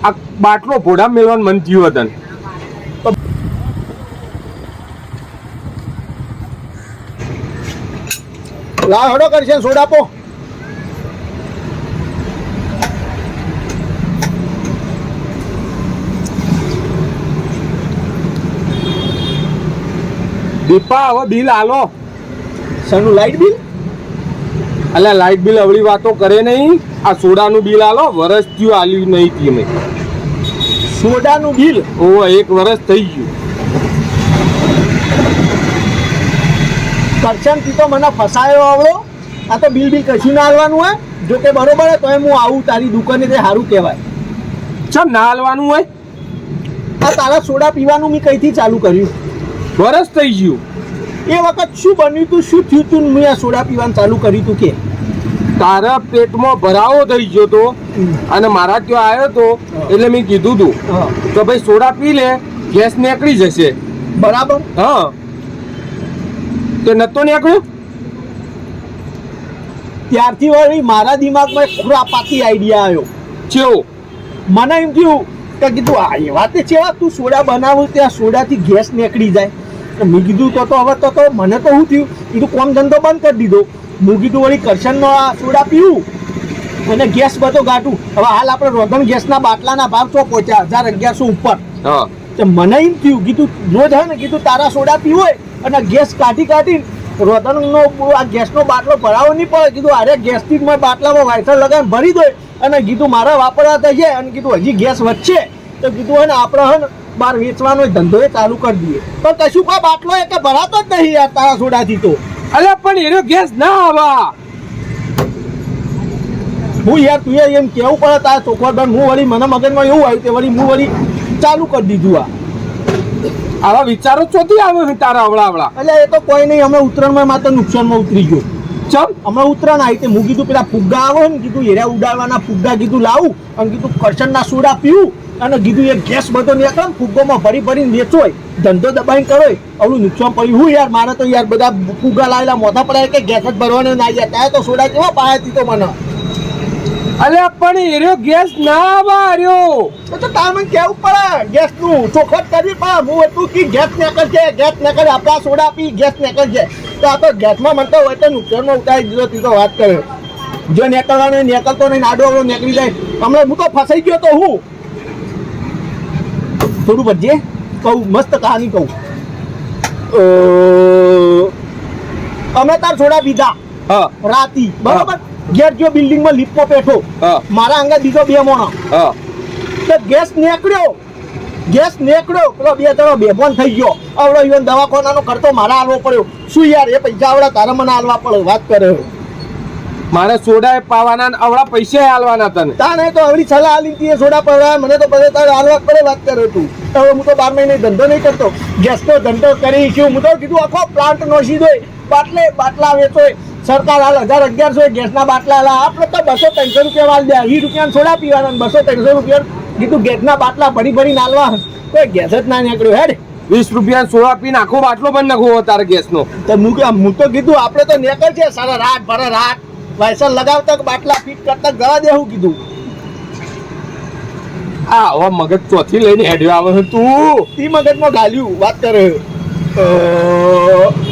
આ બાટલો ભોડા મેળવાનું મન થયું હતું. લાવ હડો કરશે સોડા આપો. દીપા હવે બિલ આલો. સનું લાઈટ બિલ? અલ્યા લાઈટ બિલ અવળી વાતો કરે નહીં. આ સોડાનું બિલ આલો. વરસ થયું આલ્યું નહીં તી મેં. સોડાનું બિલ? ઓહો 1 વર્ષ થઈ ગયું. કરશનથી તો મને ફસાયો આવડો. આ તો બિલ કશું ના હાલવાનું હોય. જો કે બરોબર હોય તો હું આવું તારી દુકાને તે સારું કહેવાય. ચમ ના હાલવાનું હોય? આ તારા સોડા પીવાનું મેં કઈથી ચાલુ કર્યું? વરસ થઈ ગયું. એ વખત શું બન્યું તું, શું થયું તું મેં આ સોડા પીવાનું ચાલુ કર્યું તું કે? તારા પેટમાં ભરાવો થઈ ગયો તો અને મારા ત્યાં આવ્યો તો એટલે મેં કીધું તું તો ભાઈ સોડા પી લે, ગેસ નીકળી જશે. બરાબર. હા તે નતો નીકળ્યો. ત્યારથી વળી મારા દિમાગમાં એક ખુરાપાતી આઈડિયા આવ્યો. ચેવો? મને એમ થયું કે કીધું આ એ વાતે ચેવા તું સોડા બનાવું ત્યાં સોડાથી ગેસ નીકળી જાય. મેં કીધું તો હવે તો મને તો શું થયું, કીધું કોમ ધંધો બંધ કરી દીધો. હું કીધું વળી કરશનનો આ સોડા પીવું અને ગેસ બધો ગાંઠું. હવે હાલ આપણે રોધન ગેસના બાટલાના ભાવ તો પહોંચ્યા 1000-1100 ઉપર. તો મને એમ થયું કીધું રોજ હે ને કીધું તારા સોડા પીવું હોય અને ગેસ કાઢી રોધનનો આ ગેસનો બાટલો ભરાવો નહીં પડે. કીધું અરે ગેસથી જ મેં બાટલામાં વાયસર લગાવીને ભરી દો અને કીધું મારા વાપરવા થઈ જાય અને કીધું હજી ગેસ વધશે તો કીધું હે ને આપણે હે ને બહાર વેચવાનો ધંધો એ ચાલુ કરી દઈએ. પણ કશું કોઈ બાટલો એ કે ભરાતો જ નહીં યાર તારા સોડાથી તો. અલ્યા પણ એનો ગેસ ના આવા. હું યાર તું એમ કેવું પડે તારા ચોખવટ હું વળી મને મગજમાં એવું આવ્યું તે વળી હું વળી ચાલુ કરી દીધું. આવા વિચારો ચોથી આવે તારા અવળા? એટલે એ તો કોઈ નહીં, અમે ઉત્તરાયણમાં માત્ર નુકસાનમાં ઉતરી ગયો. ચમ હમણાં ઉત્તરાયણ આવી તે હું કીધું પેલા ફુગ્ગા આવે ને કીધું એરા ઉડાડવાના ફુગ્ગા કીધું લાવું અને કીધું કરશનના સોડા પીવું અને કીધું એ ગેસ બધો નીકળે ને ફુગ્ગોમાં ભરીને વેચોય ધંધો દબાઈને કરો. આવડું નુકસાન પડ્યું હું યાર મારે તો યાર બધા ફુગ્ગા લાવેલા મોઢા પડ્યા કે ગેસ જ ભરવાનો ના જાય. ત્યાં તો સોડા કેવા પાયાથી તો મને. અલ્યા પણ એનો ગેસ ના આવા રહ્યો તો તાર મને કેવું પડે ગેસનું ચોખવટ કરવી પડે. હું હતું કે ગેસ નીકળશે આપણા સોડા પી ગેસ નીકળશે તો આ તો ગેસમાં મને તો હોય તો નુકસાનમાં ઉતારી દીધો તી તો વાત કરે. જો નીકળવાનો નીકળતો નહીં આડો અવળો નીકળી જાય. હમણાં હું તો ફસાઈ ગયો તો હું થોડું ભજે કહું મસ્ત કહાની કહું. અમે તાર સોડા પીધા રાતી બરોબર. ઘેર જો બિલ્ડિંગમાં લિફ્ટમાં બેઠો મારા અંગા બીજો 2 મોણો તો ગેસ નીકળ્યો પેલો 2 જણો બેભાન થઈ ગયો. આવડો ઇવન દવાખાનાનો ખર્ચો મારા હાલવો પડ્યો. શું યાર એ પૈસા આવડા તારા મને હાલવા પડે વાત કરે. મારે સોડા પાવાના આવડા પૈસા હાલવાના તને તાને તો આવડી સલાહ આલી સોડા પડાય મને તો બધે તારે હાલવા પડે વાત કરે તું. હવે હું તો 12 મહિને ધંધો નહીં કરતો, ગેસનો ધંધો કરી છું. હું તો કીધું આખો પ્લાન્ટ નોસી દો બાટલા વેચોય. સરકાર હાલ 1000-1100 ગેસના બાટલા હાલ આપણે તો 200-300 રૂપિયા વાલ દે. 20 રૂપિયાના સોડા પીવાના 200-300 રૂપિયા કીધું ગેસના બાટલા ભરી નાલવા કોઈ ગેસ જ ના નીકળ્યો. હેડ 20 રૂપિયા સોડા પીને આખો બાટલો બંધ નાખવો તારે ગેસનો. તો હું તો કીધું આપણે તો નીકળ છે સારા રાત વાયસર લગાવતા બાટલા ફીટ કરતા જવા દેવું કીધું. આ હવે મગજ ચોથી લઈને હેડ્યો આવે છે તું. તી મગજમાં ગાલ્યું વાત કરે.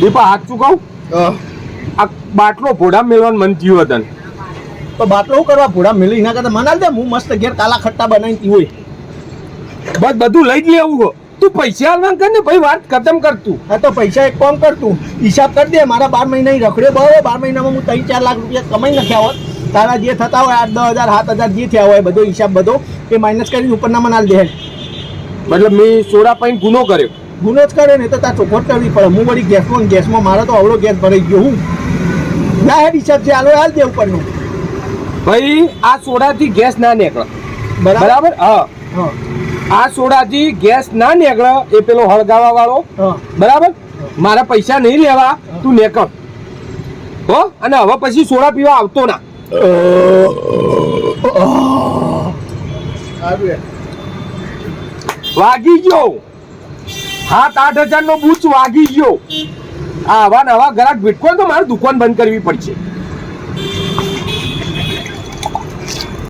દીપા હાથ ચૂકવ. આ બાટલો ભોડા મેળવાનું મન થયું હતું તો બાટલો શું કરવા ભોડા મેળવી ના કરતા મને દે. હું મસ્ત ઘેર કાલા ખટ્ટા બનાવી હોય બસ બધું લઈ જ લેવું. તું પૈસા હાલવા કર ને ભાઈ વાત ખતમ કરતું. હા તો પૈસા એક કામ કરતું હિસાબ કરી દે. મારા 12 મહિના રખડ્યો બરાબર. 12 મહિનામાં હું 3-4 લાખ રૂપિયા કમાઈ નાખ્યા હોત. તારા જે થતા હોય 8-10,000-7,000 જે થયા હોય બધો હિસાબ બધો એ માઇનસ કરીને ઉપરના મને હાલ દે. મતલબ મેં સોડા પાઈને ગુનો કર્યો? ગુનો જ કરે ને તો તાર ચોખવટ કરવી પડે. હું વળી ગેસમાં મારે તો અવળો ગેસ ભરાઈ ગયો. હું ના હેડ હિસાબ છે હાલો હાલ દે ઉપરનું. ભાઈ આ સોડાથી ગેસ ના નીકળે બરાબર. હા આ સોડાથી ગેસ ના નીકળે એ પેલો હળગાવા વાળો બરાબર. મારા પૈસા નહીં લેવા તું નીકળ હો. અને હવે પછી સોડા પીવા આવતો ના. વાગી ગયો 7-8 હજાર નો બૂચ વાગી ગયો. આવા નવા ગ્રાહક ભીટકો તો મારે દુકાન બંધ કરવી પડશે.